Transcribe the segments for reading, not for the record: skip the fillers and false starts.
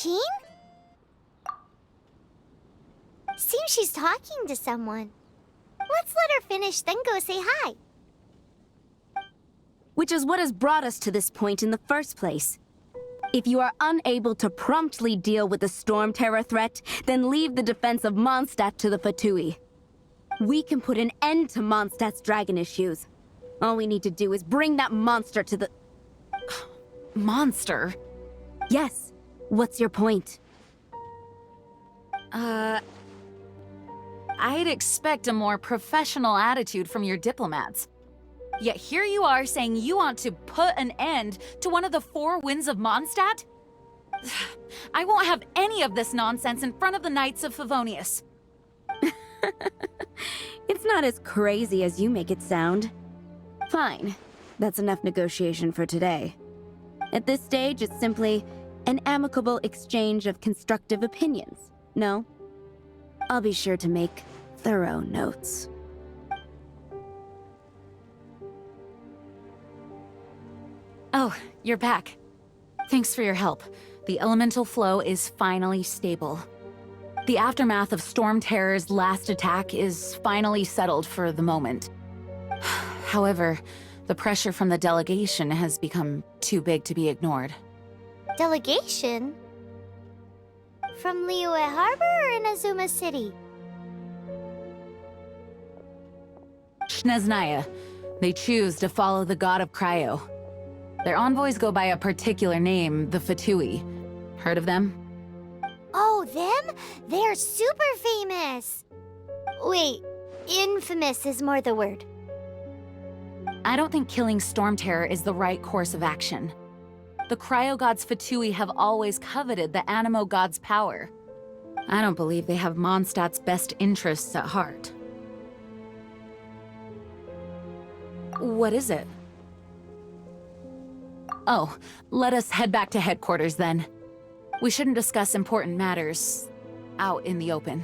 Jean? Seems she's talking to someone. Let's let her finish, then go say hi. Which is what has brought us to this point in the first place. If you are unable to promptly deal with the Storm Terror threat, then leave the defense of Mondstadt to the Fatui. We can put an end to Mondstadt's dragon issues. All we need to do is bring that monster to the... Monster? Yes. What's your point? I'd expect a more professional attitude from your diplomats. Yet here you are saying you want to put an end to one of the four winds of Mondstadt? I won't have any of this nonsense in front of the Knights of Favonius. It's not as crazy as you make it sound. Fine. That's enough negotiation for today. At this stage, it's simply an amicable exchange of constructive opinions. No? I'll be sure to make thorough notes. Oh, you're back. Thanks for your help. The elemental flow is finally stable. The aftermath of Storm Terror's last attack is finally settled for the moment. However, the pressure from the delegation has become too big to be ignored. Delegation? From Liyue Harbor or Inazuma City? Snezhnaya. They choose to follow the god of Cryo. Their envoys go by a particular name, the Fatui. Heard of them? Oh, them? They're super famous! Wait, infamous is more the word. I don't think killing Storm Terror is the right course of action. The Cryo God's Fatui have always coveted the Animo God's power. I don't believe they have Mondstadt's best interests at heart. What is it? Oh, let us head back to headquarters then. We shouldn't discuss important matters out in the open.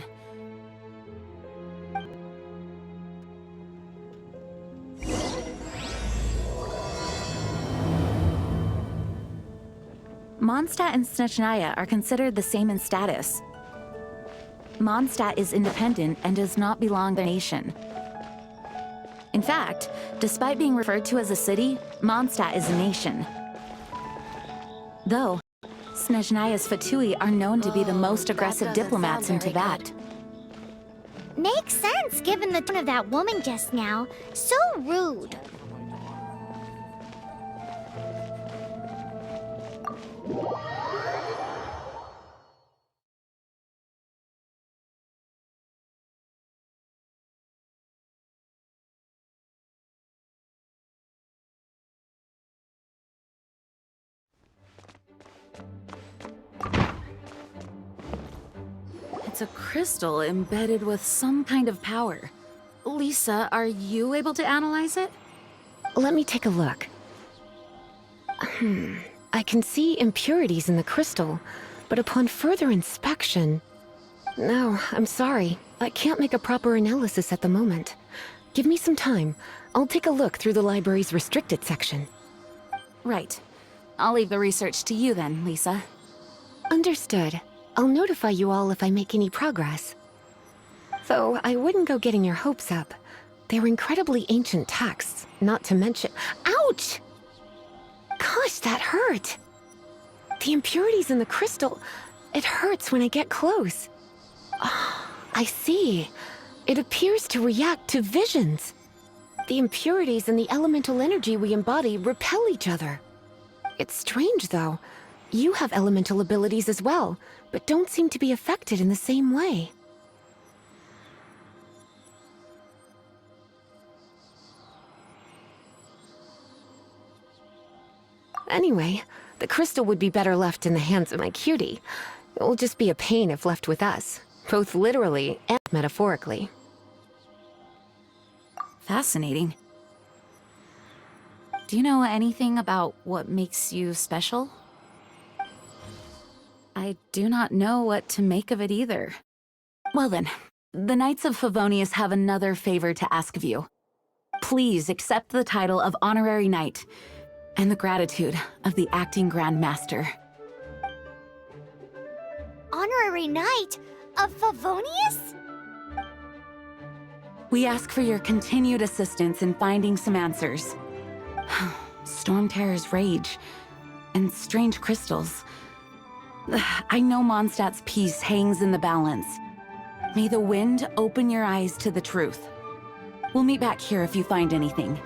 Mondstadt and Snezhnaya are considered the same in status. Mondstadt is independent and does not belong to the nation. In fact, despite being referred to as a city, Mondstadt is a nation. Though, Snezhnaya's Fatui are known to be the most aggressive diplomats in Teyvat. Makes sense given the tone of that woman just now. So rude. It's a crystal embedded with some kind of power. Lisa, are you able to analyze it? Let me take a look. I can see impurities in the crystal, but upon further inspection... No, I'm sorry. I can't make a proper analysis at the moment. Give me some time. I'll take a look through the library's restricted section. Right. I'll leave the research to you then, Lisa. Understood. I'll notify you all if I make any progress. Though I wouldn't go getting your hopes up. They're incredibly ancient texts, not to mention... Ouch! Gosh, that hurt! The impurities in the crystal... It hurts when I get close. Oh, I see. It appears to react to visions. The impurities and the elemental energy we embody repel each other. It's strange, though. You have elemental abilities as well, but don't seem to be affected in the same way. Anyway, the crystal would be better left in the hands of my cutie. It will just be a pain if left with us, both literally and metaphorically. Fascinating. Do you know anything about what makes you special? I do not know what to make of it either. Well then, the Knights of Favonius have another favor to ask of you. Please accept the title of Honorary Knight, and the gratitude of the Acting Grand Master. honorary knight of Favonius? We ask for your continued assistance in finding some answers. Storm Terror's rage and strange crystals. I know Mondstadt's peace hangs in the balance. May the wind open your eyes to the truth. We'll meet back here if you find anything.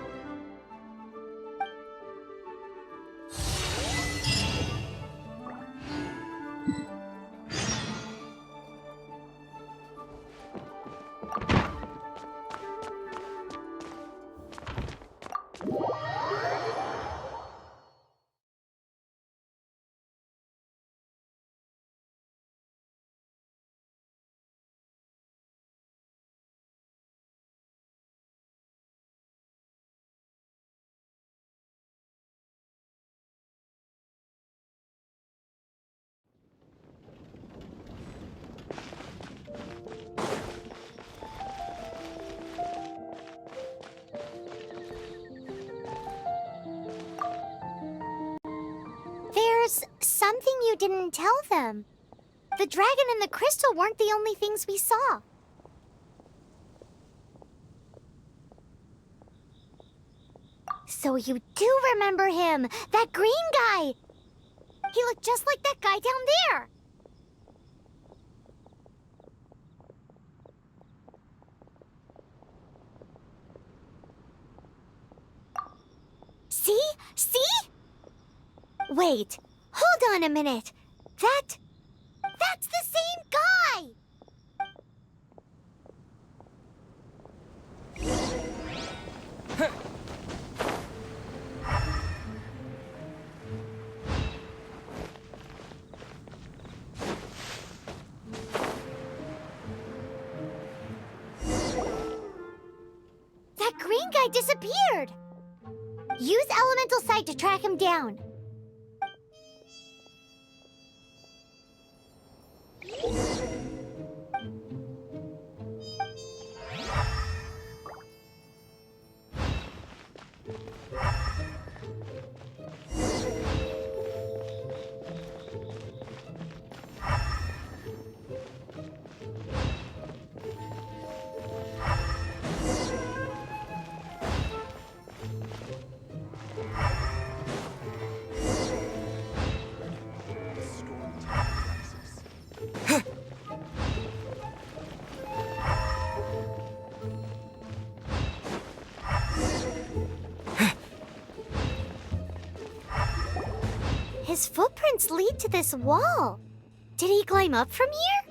There's something you didn't tell them. The dragon and the crystal weren't the only things we saw. So you do remember him, that green guy! He looked just like that guy down there! See? See? Wait, hold on a minute. That's the same guy! That green guy disappeared! Use elemental sight to track him down. His footprints lead to this wall. Did he climb up from here?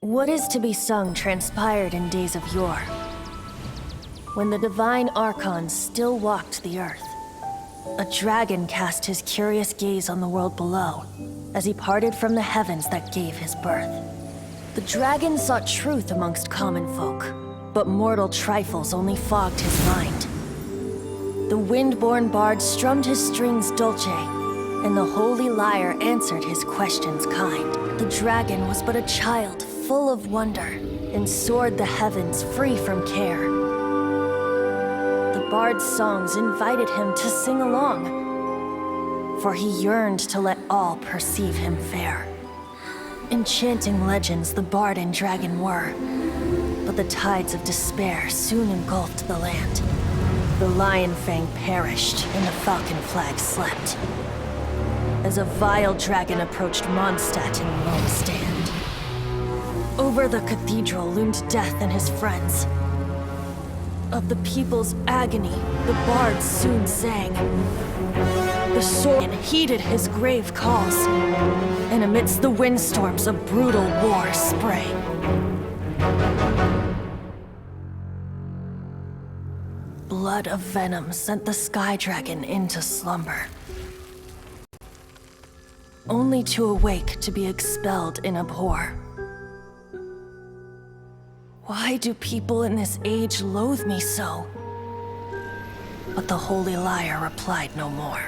What is to be sung transpired in days of yore. when the divine Archon still walked the earth. A dragon cast his curious gaze on the world below, as he parted from the heavens that gave his birth. The dragon sought truth amongst common folk, but mortal trifles only fogged his mind. The wind-born bard strummed his strings dulce, and the holy lyre answered his questions kind. The dragon was but a child full of wonder, and soared the heavens free from care. The bard's songs invited him to sing along, for he yearned to let all perceive him fair. Enchanting legends the bard and dragon were, but the tides of despair soon engulfed the land. The lion fang perished, and the falcon flag slept, as a vile dragon approached Mondstadt in lone stand. Over the cathedral loomed death and his friends. Of the people's agony, the bard soon sang. The sword heeded his grave calls, and amidst the windstorms a brutal war sprang. Blood of venom sent the sky dragon into slumber, only to awake to be expelled in abhor. Why do people in this age loathe me so? But the holy lyre replied no more.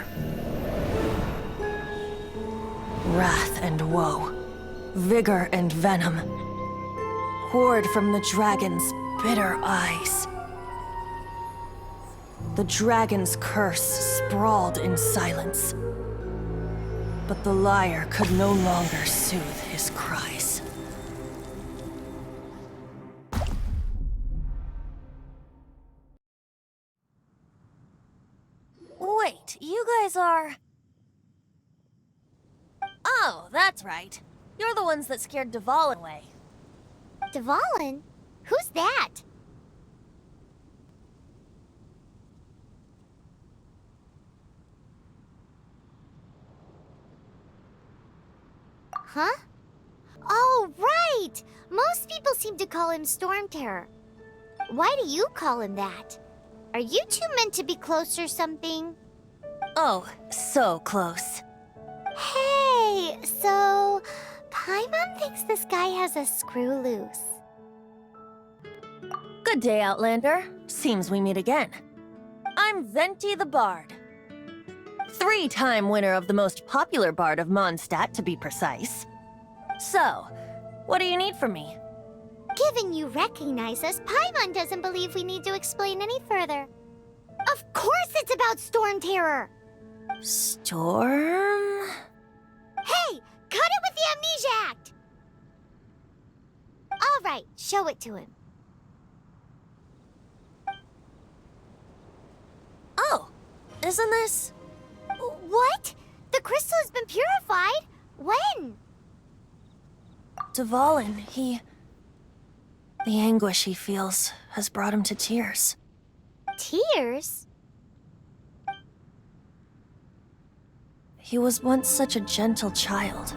Wrath and woe, vigor and venom, poured from the dragon's bitter eyes. The dragon's curse sprawled in silence, but the lyre could no longer soothe his cries. Wait, you guys are... Oh, that's right. You're the ones that scared Dvalin away. Dvalin? Who's that? Huh? Oh, right! Most people seem to call him Storm Terror. Why do you call him that? Are you two meant to be close or something? Oh, so close. Hey, so Paimon thinks this guy has a screw loose. Good day, Outlander. Seems we meet again. I'm Venti the Bard. 3-time winner of the most popular bard of Mondstadt, to be precise. So, what do you need from me? Given you recognize us, Paimon doesn't believe we need to explain any further. Of course it's about Storm Terror! Storm? Hey! Cut it with the Amnesia Act! Alright, show it to him. Oh, isn't this... What? The crystal has been purified? When? Dvalin, he... The anguish he feels has brought him to tears. Tears? He was once such a gentle child,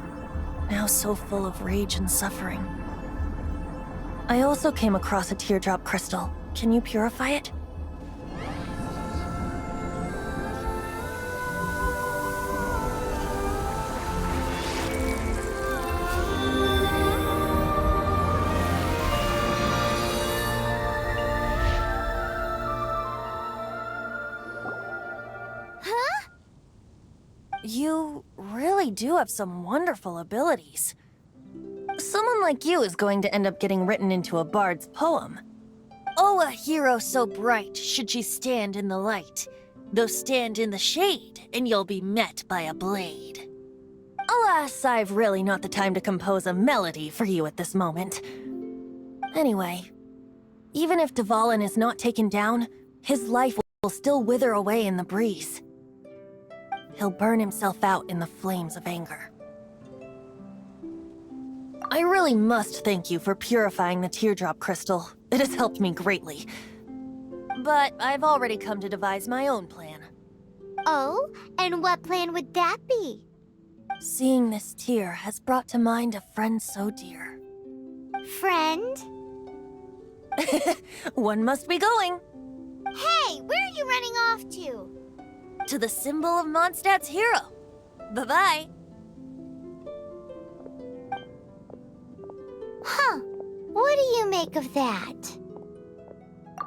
now so full of rage and suffering. I also came across a teardrop crystal. Can you purify it? You really do have some wonderful abilities. Someone like you is going to end up getting written into a bard's poem. Oh, a hero so bright should she stand in the light, though stand in the shade, and you'll be met by a blade. Alas, I've really not the time to compose a melody for you at this moment. Anyway, even if Dvalin is not taken down, his life will still wither away in the breeze. He'll burn himself out in the flames of anger. I really must thank you for purifying the teardrop crystal. It has helped me greatly. But I've already come to devise my own plan. Oh, and what plan would that be? Seeing this tear has brought to mind a friend so dear. Friend? One must be going. Hey, where are you running off to? To the symbol of Mondstadt's hero. Bye-bye. Huh. What do you make of that?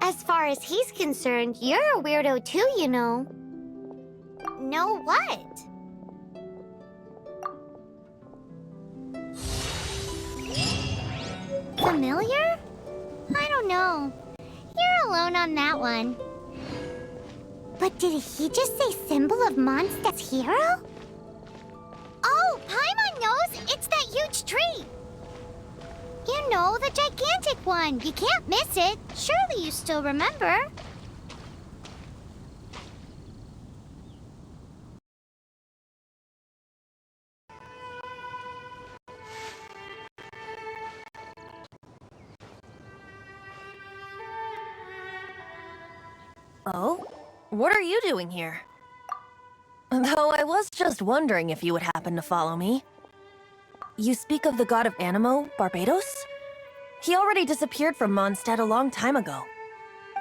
As far as he's concerned, you're a weirdo too, you know. Know what? Familiar? I don't know. You're alone on that one. But did he just say symbol of Mondstadt's hero? Oh, Paimon knows! It's that huge tree! You know, the gigantic one. You can't miss it. Surely you still remember. Oh? What are you doing here? Though I was just wondering if you would happen to follow me. You speak of the god of Animo, Barbados? He already disappeared from Mondstadt a long time ago.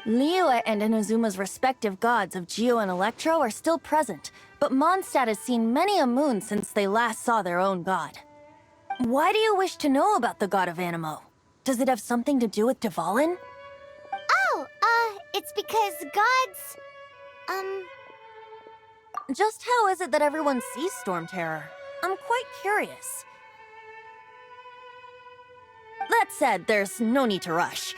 Liyue and Inazuma's respective gods of Geo and Electro are still present, but Mondstadt has seen many a moon since they last saw their own god. Why do you wish to know about the god of Animo? Does it have something to do with Dvalin? Oh, it's because gods... Just how is it that everyone sees Storm Terror? I'm quite curious. That said, there's no need to rush.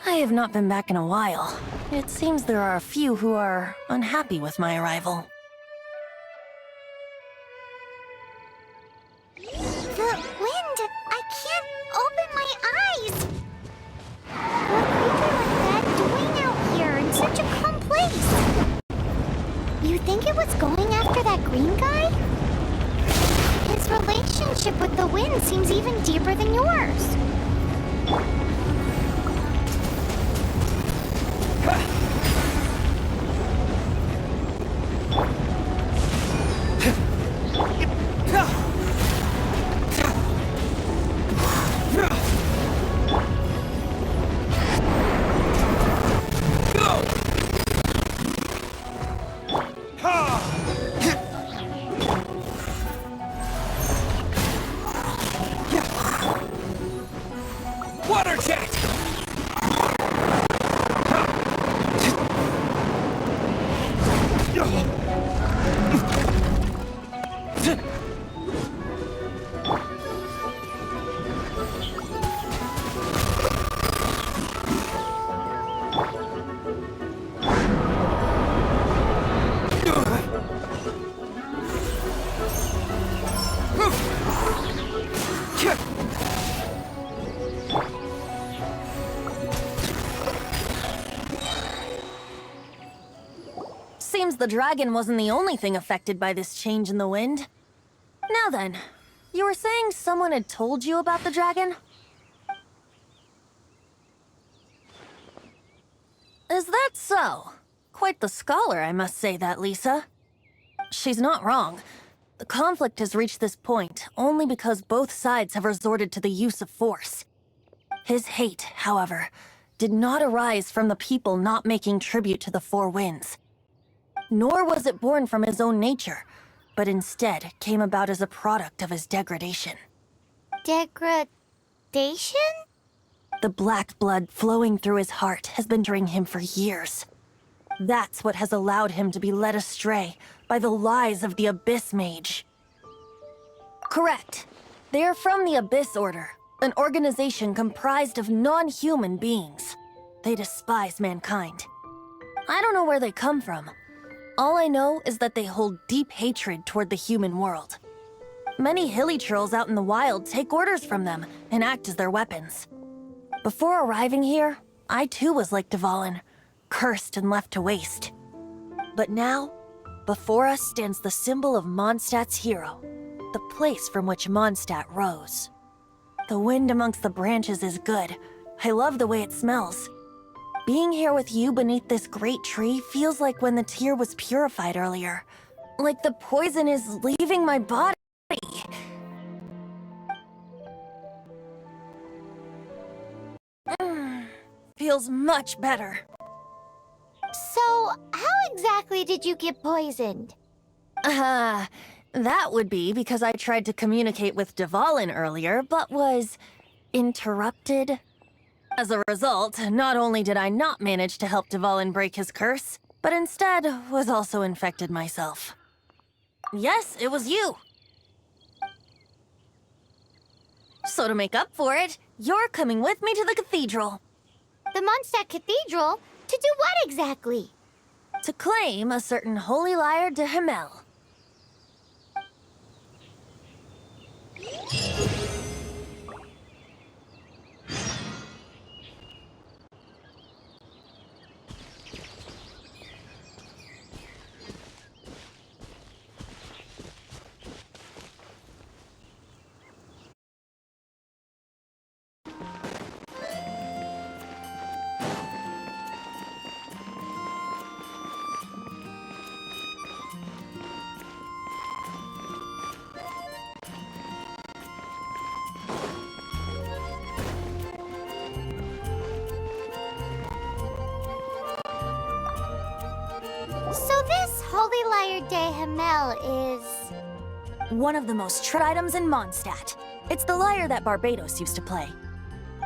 I have not been back in a while. It seems there are a few who are unhappy with my arrival. The wind! I can't open my eyes! What creature was that doing out here in such a calm place? You think it was going after that green guy? His relationship with the wind seems even deeper than yours. Water jet! Seems the dragon wasn't the only thing affected by this change in the wind. Now then, you were saying someone had told you about the dragon? Is that so? Quite the scholar, I must say that, Lisa. She's not wrong. The conflict has reached this point only because both sides have resorted to the use of force. His hate, however, did not arise from the people not making tribute to the Four Winds. Nor was it born from his own nature, but instead came about as a product of his degradation. Degradation? The black blood flowing through his heart has been draining him for years. That's what has allowed him to be led astray by the lies of the Abyss Mage. Correct. They are from the Abyss Order, an organization comprised of non-human beings. They despise mankind. I don't know where they come from. All I know is that they hold deep hatred toward the human world. Many hilly trolls out in the wild take orders from them and act as their weapons. Before arriving here, I too was like Dvalin, cursed and left to waste. But now, before us stands the symbol of Mondstadt's hero, the place from which Mondstadt rose. The wind amongst the branches is good. I love the way it smells. Being here with you beneath this great tree feels like when the tear was purified earlier. Like the poison is leaving my body. Feels much better. So, how exactly did you get poisoned? That would be because I tried to communicate with Dvalin earlier, but was interrupted. As a result, not only did I not manage to help Dvalin break his curse, but instead was also infected myself. Yes, it was you. So to make up for it, you're coming with me to the cathedral. The Mondstadt Cathedral? To do what exactly? To claim a certain holy lyre de Himmel. So this Holy Lyre de Himmel is... One of the most tried items in Mondstadt. It's the lyre that Barbados used to play.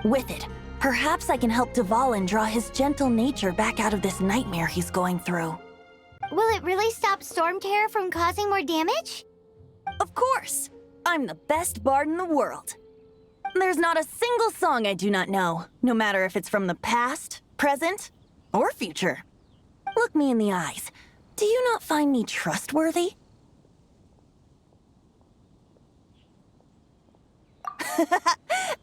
With it, perhaps I can help Dvalin draw his gentle nature back out of this nightmare he's going through. Will it really stop Storm Terror from causing more damage? Of course! I'm the best bard in the world. There's not a single song I do not know, no matter if it's from the past, present, or future. Look me in the eyes. Do you not find me trustworthy?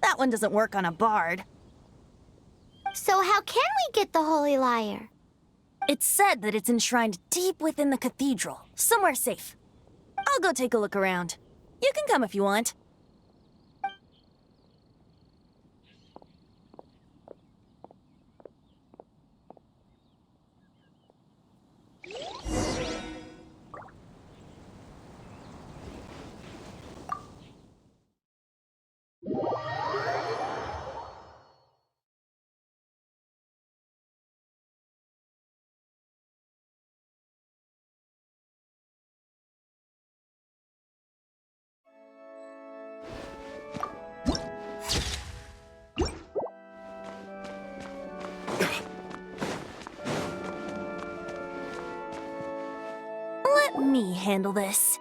That one doesn't work on a bard. So how can we get the Holy Lyre? It's said that it's enshrined deep within the cathedral, somewhere safe. I'll go take a look around. You can come if you want. Let me handle this.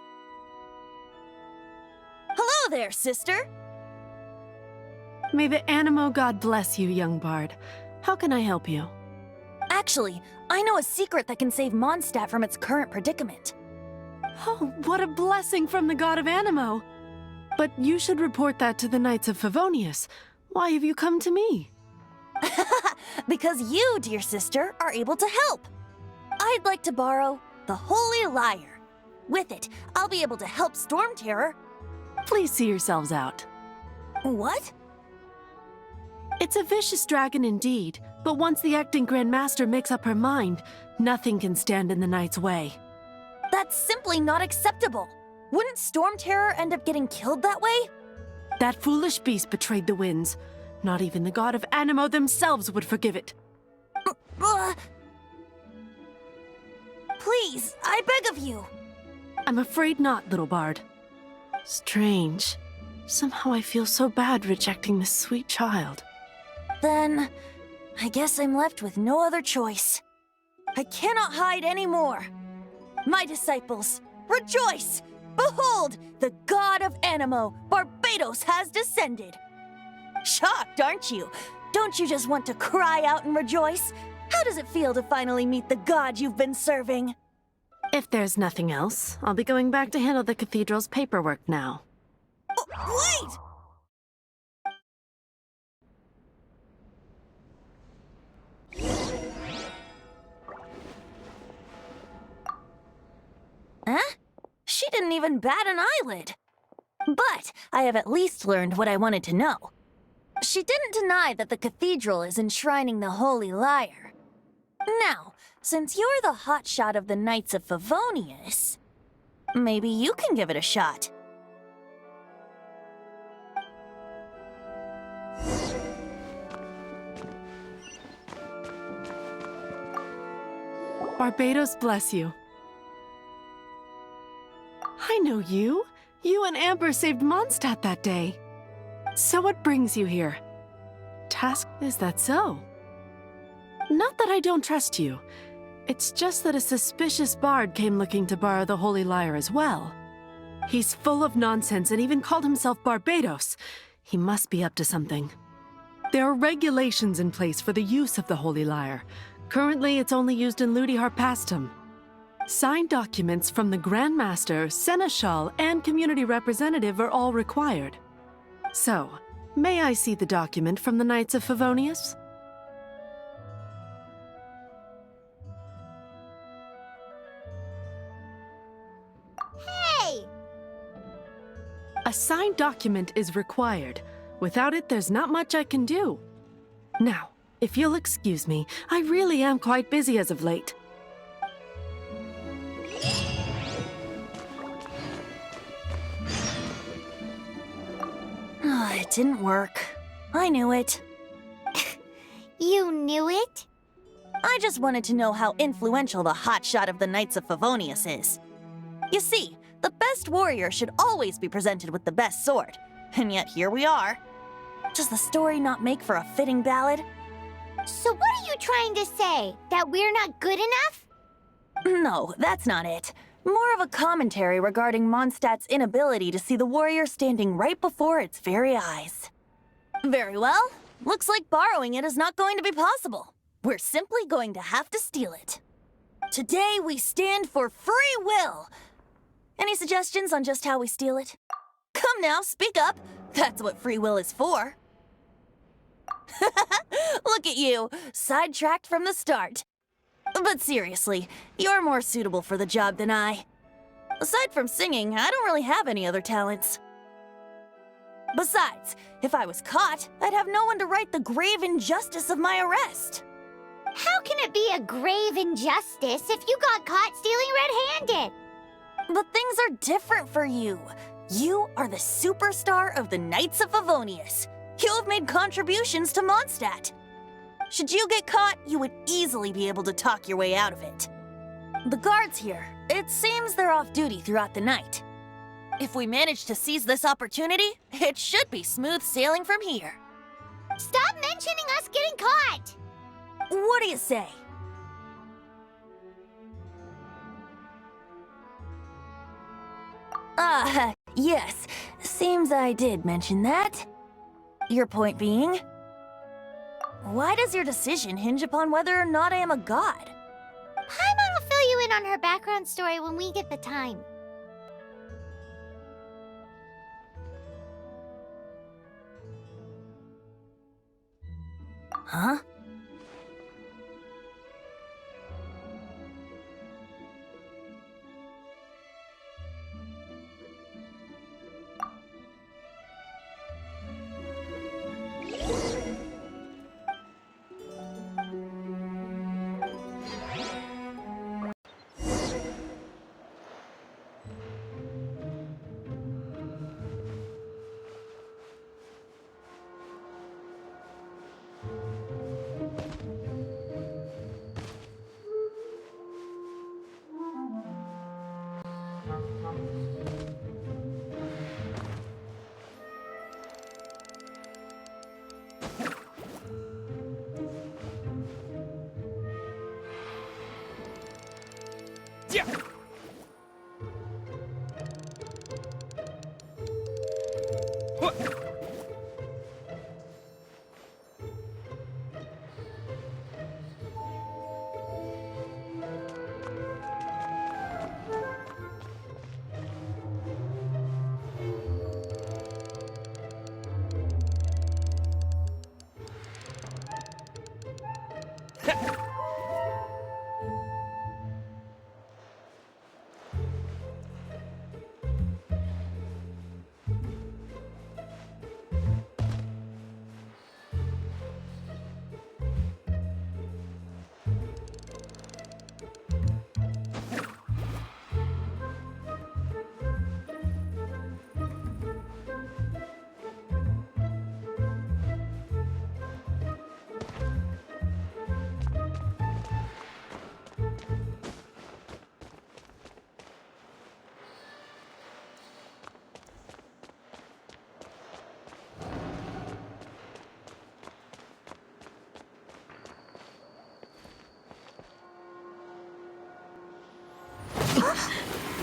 Hello there, sister! May the Animo God bless you, young bard. How can I help you? Actually, I know a secret that can save Mondstadt from its current predicament. Oh, what a blessing from the god of Animo! But you should report that to the Knights of Favonius. Why have you come to me? Because you, dear sister, are able to help. I'd like to borrow the Holy Lyre. With it, I'll be able to help Storm Terror. Please see yourselves out. What? It's a vicious dragon indeed, but once the acting Grand Master makes up her mind, nothing can stand in the Knight's way. That's simply not acceptable. Wouldn't Storm Terror end up getting killed that way? That foolish beast betrayed the winds. Not even the god of Animo themselves would forgive it. Please, I beg of you. I'm afraid not, little bard. Strange. Somehow I feel so bad rejecting this sweet child. Then, I guess I'm left with no other choice. I cannot hide anymore. My disciples, rejoice! Behold, the god of Animo, Barbados, has descended. Shocked, aren't you? Don't you just want to cry out and rejoice? How does it feel to finally meet the god you've been serving? If there's nothing else, I'll be going back to handle the cathedral's paperwork now. Oh, wait! Huh? She didn't even bat an eyelid. But I have at least learned what I wanted to know. She didn't deny that the cathedral is enshrining the Holy Lyre. Now, since you're the hotshot of the Knights of Favonius, maybe you can give it a shot. Barbados bless you. I know you. You and Amber saved Mondstadt that day. So what brings you here? Task, is that so? Not that I don't trust you. It's just that a suspicious bard came looking to borrow the Holy Lyre as well. He's full of nonsense and even called himself Barbados. He must be up to something. There are regulations in place for the use of the Holy Lyre. Currently, it's only used in Ludi Harpastum. Signed documents from the Grand Master, Seneschal, and Community Representative are all required. So, may I see the document from the Knights of Favonius? Hey! A signed document is required. Without it, there's not much I can do. Now, if you'll excuse me, I really am quite busy as of late. It didn't work. I knew it. You knew it? I just wanted to know how influential the hotshot of the Knights of Favonius is. You see, the best warrior should always be presented with the best sword. And yet here we are. Does the story not make for a fitting ballad? So what are you trying to say? That we're not good enough? No, that's not it. More of a commentary regarding Mondstadt's inability to see the warrior standing right before its very eyes. Very well. Looks like borrowing it is not going to be possible. We're simply going to have to steal it. Today we stand for free will. Any suggestions on just how we steal it? Come now, speak up. That's what free will is for. Look at you, sidetracked from the start. But seriously, you're more suitable for the job than I. Aside from singing, I don't really have any other talents. Besides, if I was caught, I'd have no one to right the grave injustice of my arrest. How can it be a grave injustice if you got caught stealing red-handed? But things are different for you. You are the superstar of the Knights of Favonius. You have made contributions to Mondstadt. Should you get caught, you would easily be able to talk your way out of it. The guards here, it seems they're off duty throughout the night. If we manage to seize this opportunity, it should be smooth sailing from here. Stop mentioning us getting caught! What do you say? Yes. Seems I did mention that. Your point being? Why does your decision hinge upon whether or not I am a god? Paimon will fill you in on her background story when we get the time. Huh? Yeah. What?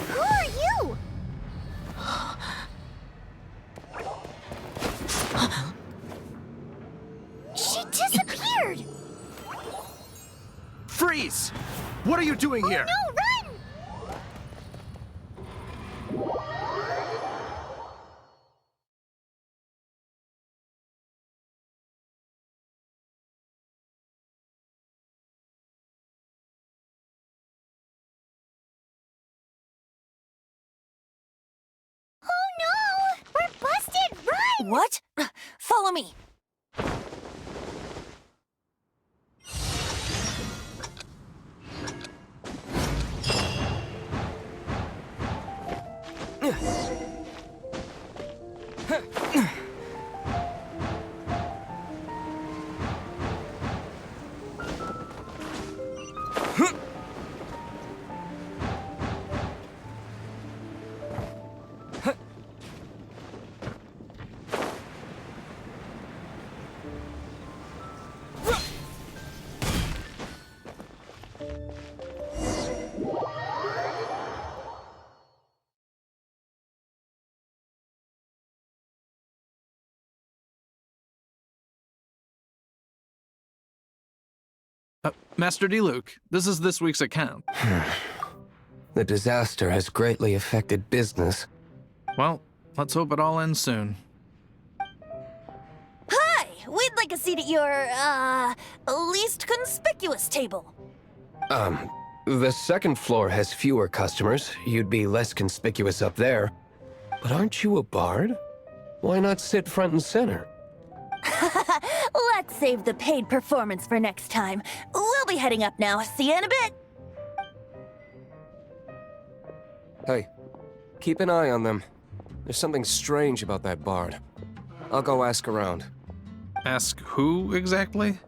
Who are you? She disappeared! Freeze! What are you doing here? No, run! Oh no! We're busted! Run! What? Follow me. Master Diluc, this is this week's account. The disaster has greatly affected business. Well, let's hope it all ends soon. Hi! We'd like a seat at your, least conspicuous table. The second floor has fewer customers. You'd be less conspicuous up there. But aren't you a bard? Why not sit front and center? Let's save the paid performance for next time. We'll be heading up now. See you in a bit. Hey, keep an eye on them. There's something strange about that bard. I'll go ask around. Ask who exactly?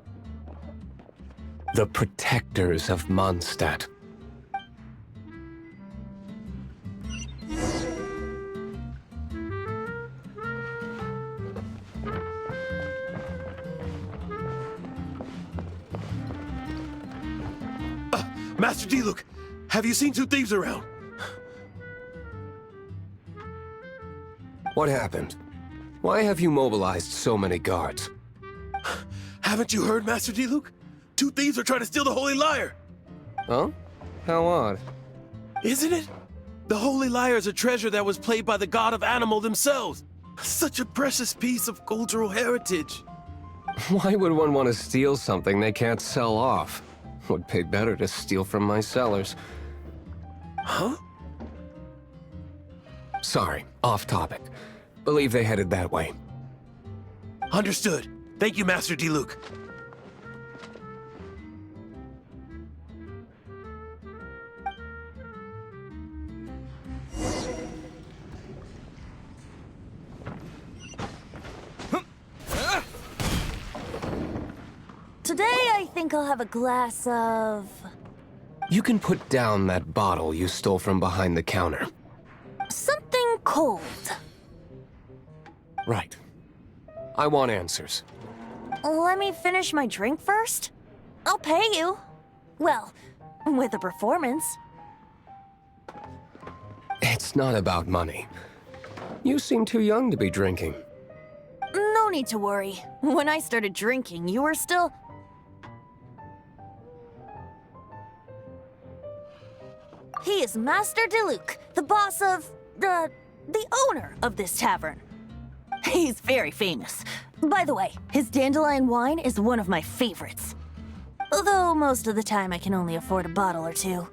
The protectors of Mondstadt. Master Diluc, have you seen two thieves around? What happened? Why have you mobilized so many guards? Haven't you heard, Master Diluc? Two thieves are trying to steal the Holy Lyre. Huh? How odd. Isn't it? The Holy Lyre is a treasure that was played by the god of animal themselves. Such a precious piece of cultural heritage. Why would one want to steal something they can't sell off? Would pay better to steal from my sellers. Huh? Sorry, off topic. Believe they headed that way. Understood. Thank you, Master Diluc. Today, I think I'll have a glass of... You can put down that bottle you stole from behind the counter. something cold. Right. I want answers. Let me finish my drink first. I'll pay you. Well, with a performance. It's not about money. You seem too young to be drinking. No need to worry. When I started drinking, you were still... He is Master Diluc, the boss of... the owner of this tavern. He's very famous. By the way, his dandelion wine is one of my favorites. Although most of the time I can only afford a bottle or two.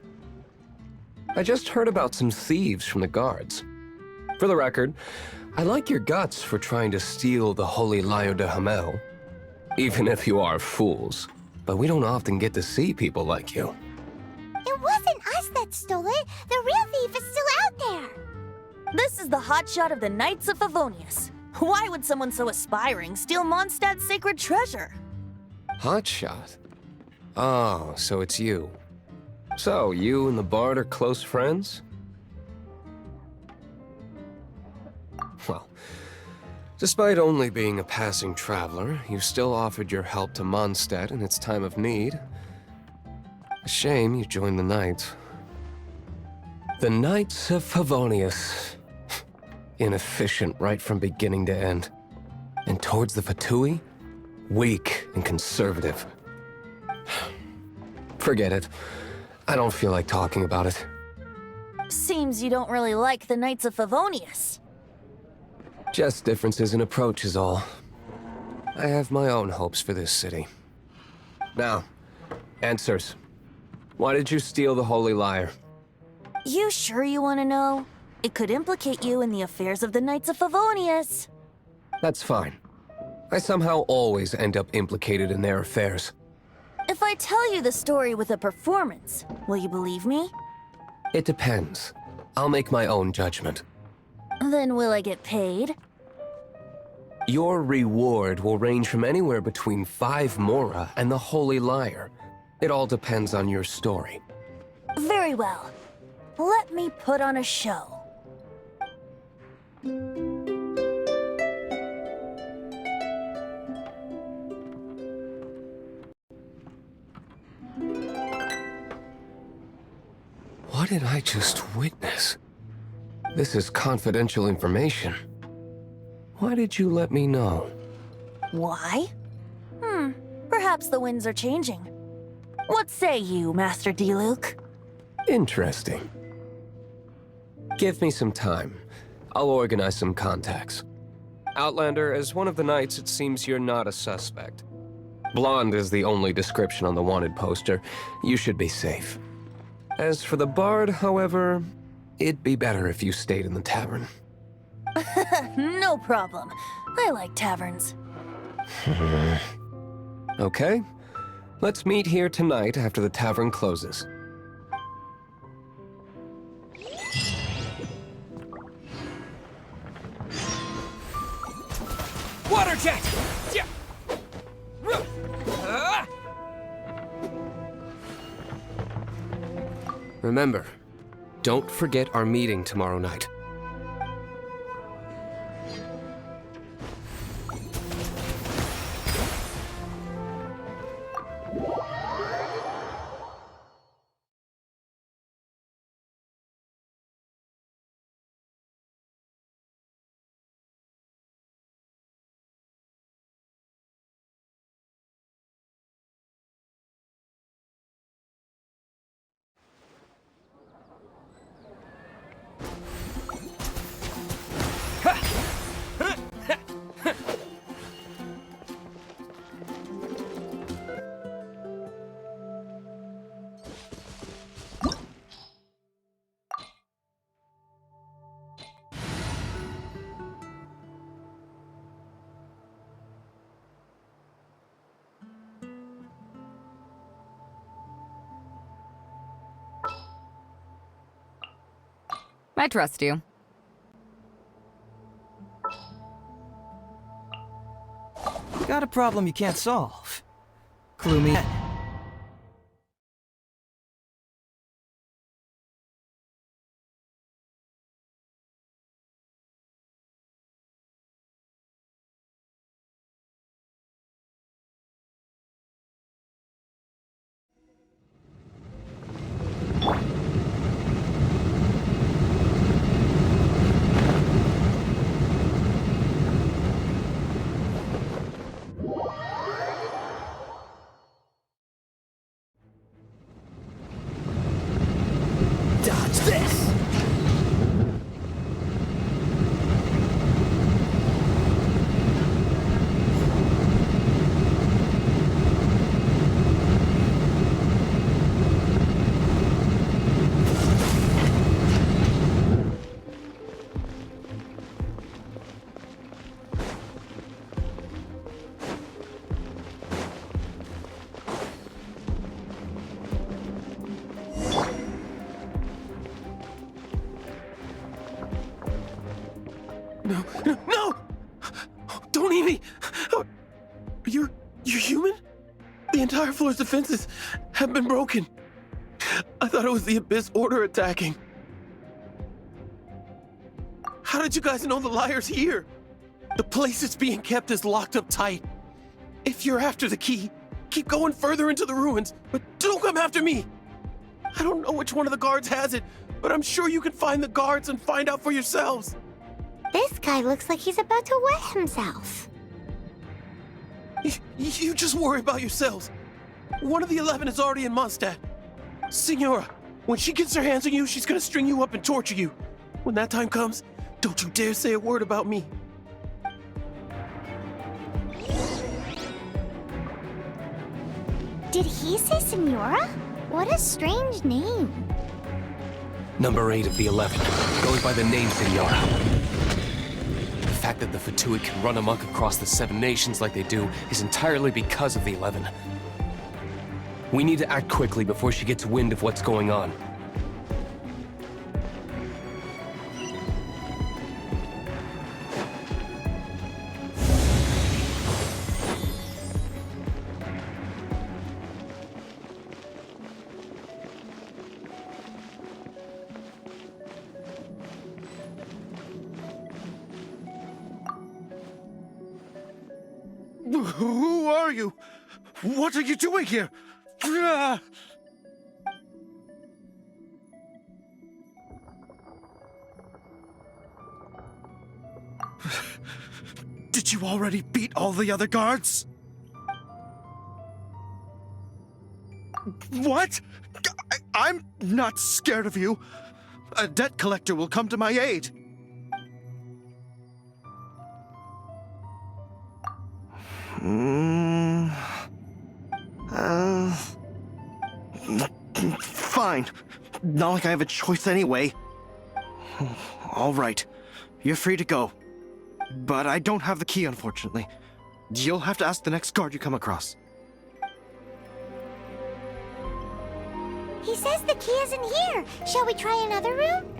I just heard about some thieves from the guards. For the record, I like your guts for trying to steal the Holy Lyre de Hamel. Even if you are fools. But we don't often get to see people like you. It wasn't us that stole it. The real thief is still out there. This is the hotshot of the Knights of Favonius. Why would someone so aspiring steal Mondstadt's sacred treasure? Hotshot? Oh, so it's you. So, you and the Bard are close friends? Well, despite only being a passing traveler, you still offered your help to Mondstadt in its time of need. A shame you joined the Knights. The Knights of Favonius. Inefficient right from beginning to end. And towards the Fatui, weak and conservative. Forget it. I don't feel like talking about it. Seems you don't really like the Knights of Favonius. Just differences in approach is all. I have my own hopes for this city. Now, answers. Why did you steal the Holy Lyre? You sure you want to know? It could implicate you in the affairs of the Knights of Favonius. That's fine. I somehow always end up implicated in their affairs. If I tell you the story with a performance, will you believe me? It depends. I'll make my own judgment. Then will I get paid? Your reward will range from anywhere between 5 Mora and the Holy Lyre. It all depends on your story. Very well. Let me put on a show. What did I just witness? This is confidential information. Why did you let me know? Why? Perhaps the winds are changing. What say you, Master Diluc? Interesting. Give me some time. I'll organize some contacts. Outlander, as one of the knights, it seems you're not a suspect. Blonde is the only description on the wanted poster. You should be safe. As for the bard, however, it'd be better if you stayed in the tavern. No problem. I like taverns. Okay. Let's meet here tonight after the tavern closes. Water jet! Yeah. Remember, don't forget our meeting tomorrow night. I trust you. Got a problem you can't solve. Clue me in. Dodge this! No! Don't eat me! You're human? The entire floor's defenses have been broken. I thought it was the Abyss Order attacking. How did you guys know the Lyre's here? The place it's being kept is locked up tight. If you're after the key, keep going further into the ruins, but don't come after me! I don't know which one of the guards has it, but I'm sure you can find the guards and find out for yourselves. This guy looks like he's about to wet himself. You just worry about yourselves. One of the 11 is already in Mondstadt. Signora, when she gets her hands on you, she's gonna string you up and torture you. When that time comes, don't you dare say a word about me. Did he say Senora? What a strange name. Number 8 of the 11 goes by the name Senora. The fact that the Fatui can run amok across the 7 nations like they do is entirely because of the 11. We need to act quickly before she gets wind of what's going on. Who are you? What are you doing here? Did you already beat all the other guards? What? I'm not scared of you. A debt collector will come to my aid. Fine. Not like I have a choice anyway. All right. You're free to go. But I don't have the key, unfortunately. You'll have to ask the next guard you come across. He says the key isn't here. Shall we try another room?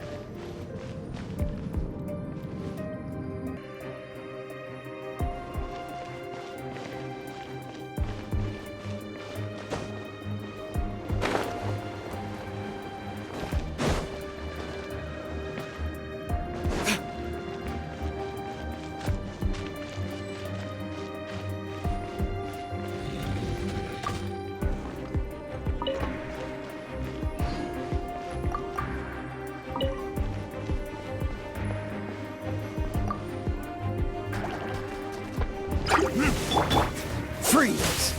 Freeze!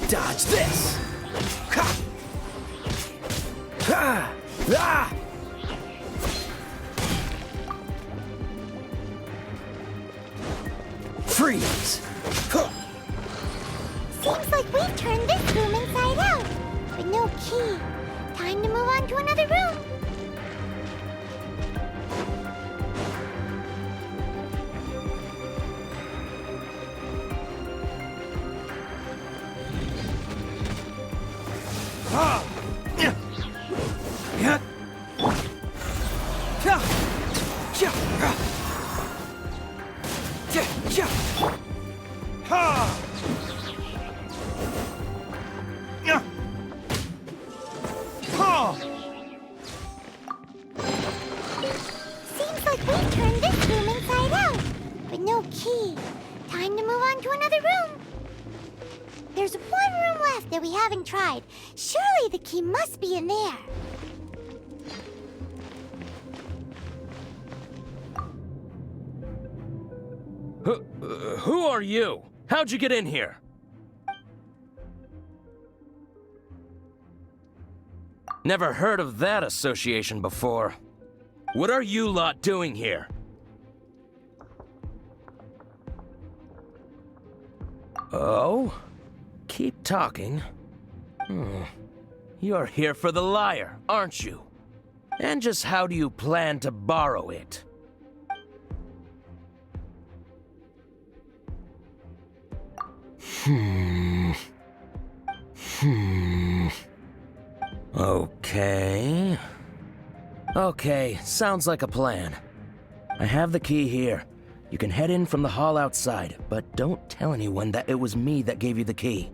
Dodge this! Freeze! Seems like we've turned this room inside out. But no key. Time to move on to another room. Seems like we've turned this room inside out. But no key. Time to move on to another room. There's one room left that we haven't tried. Surely the key must be in there. Who are you? How'd you get in here? Never heard of that association before. What are you lot doing here? Oh? Keep talking. You're here for the lyre, aren't you? And just how do you plan to borrow it? Okay. Okay, sounds like a plan. I have the key here. You can head in from the hall outside, but don't tell anyone that it was me that gave you the key.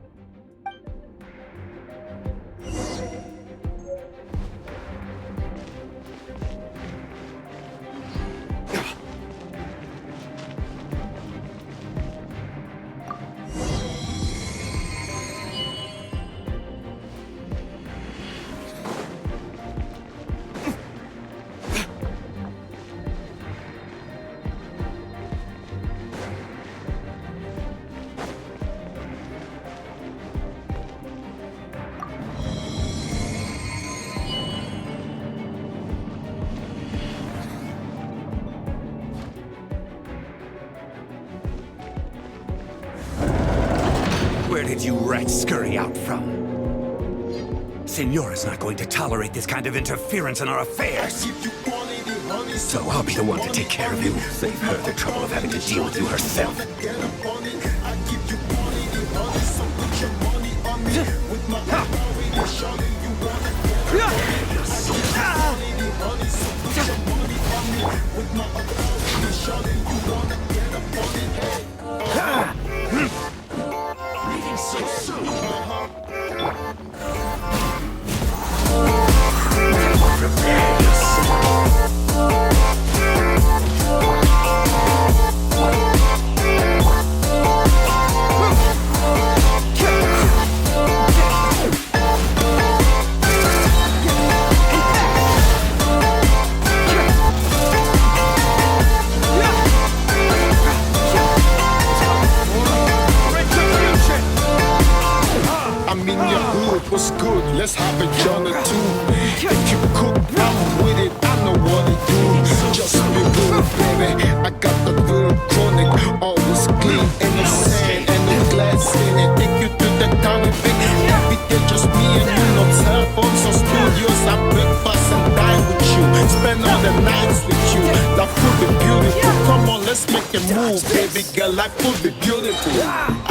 Where did you rats scurry out from? Signora's not going to tolerate this kind of interference in our affairs. So I'll be the one to take care of you. Save her the trouble of having to deal with you herself. What's good? Let's have a journey too. If you cook, I'm with it. I know what to do. Just be good, baby. I got the good chronic, always clean and the sand and the glass in it. Take you to the county, baby. Every day just me and you. No cell phones or studios. I breakfast and dine with you. Spend all the nights with you. That food be beautiful. Come on, let's make a move, baby girl. Like food be beautiful.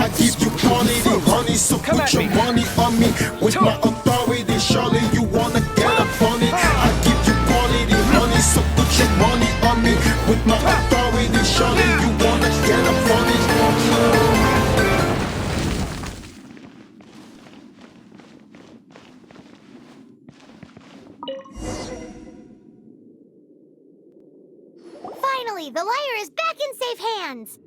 I give you quantity, honey, so put your money on me. With my authority, surely you wanna get up on it. I give you quality, honey, so put your money on me. With my authority, surely you wanna get up on it. Finally, the liar is back in safe hands!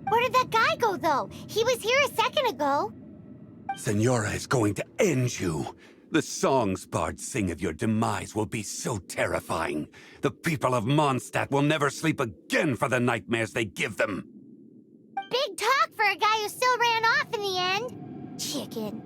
Where did that guy go, though? He was here a second ago. Signora is going to end you. The songs bards sing of your demise will be so terrifying. The people of Mondstadt will never sleep again for the nightmares they give them. Big talk for a guy who still ran off in the end. Chicken.